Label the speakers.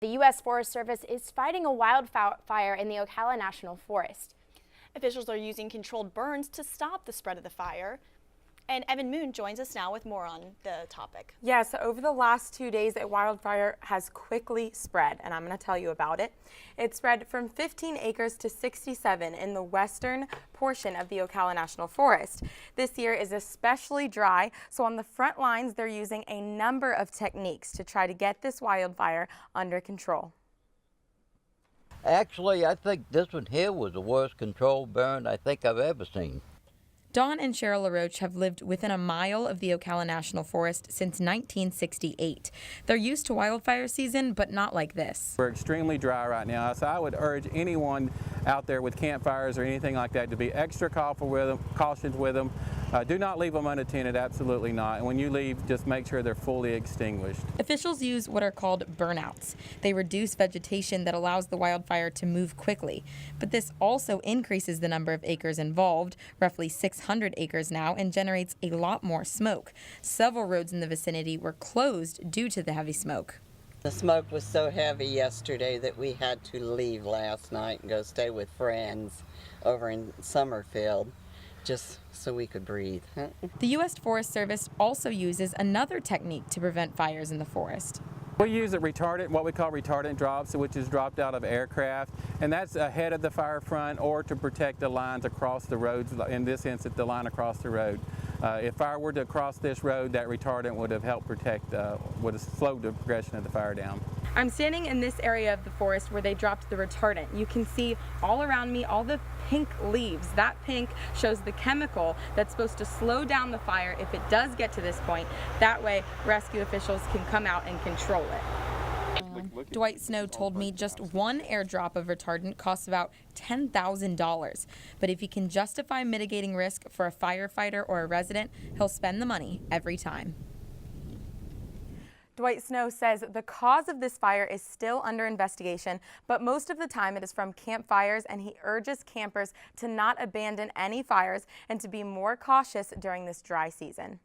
Speaker 1: The U.S. Forest Service is fighting a wildfire in the Ocala National Forest.
Speaker 2: Officials are using controlled burns to stop the spread of the fire. And Evan Moon joins us now with more on the topic.
Speaker 3: Yeah, so over the last 2 days, a wildfire has quickly spread, and I'm going to tell you about it. It spread from 15 acres to 67 in the western portion of the Ocala National Forest. This year is especially dry, so on the front lines, they're using a number of techniques to try to get this wildfire under control.
Speaker 4: Actually, I think this one here was the worst controlled burn I think I've ever seen.
Speaker 3: Dawn and Cheryl LaRoche have lived within a mile of the Ocala National Forest since 1968. They're used to wildfire season, but not like this.
Speaker 5: We're extremely dry right now, so I would urge anyone out there with campfires or anything like that to be extra cautious with them. Do not leave them unattended, absolutely not. And when you leave, just make sure they're fully extinguished.
Speaker 3: Officials use what are called burnouts. They reduce vegetation that allows the wildfire to move quickly. But this also increases the number of acres involved, roughly 600 acres now, and generates a lot more smoke. Several roads in the vicinity were closed due to the heavy smoke.
Speaker 6: The smoke was so heavy yesterday that we had to leave last night and go stay with friends over in Summerfield, just so we could breathe.
Speaker 3: The U.S. Forest Service also uses another technique to prevent fires in the forest.
Speaker 5: We use a retardant, what we call retardant drops, which is dropped out of aircraft, and that's ahead of the fire front or to protect the lines across the roads, in this instance the line across the road. If fire were to cross this road, that retardant would have helped protect, would have slowed the progression of the fire down.
Speaker 3: I'm standing in this area of the forest where they dropped the retardant. You can see all around me all the pink leaves. That pink shows the chemical that's supposed to slow down the fire if it does get to this point. That way, rescue officials can come out and control it. Dwight Snow told me just one airdrop of retardant costs about $10,000. But if he can justify mitigating risk for a firefighter or a resident, he'll spend the money every time. Dwight Snow says the cause of this fire is still under investigation, but most of the time it is from campfires, and he urges campers to not abandon any fires and to be more cautious during this dry season.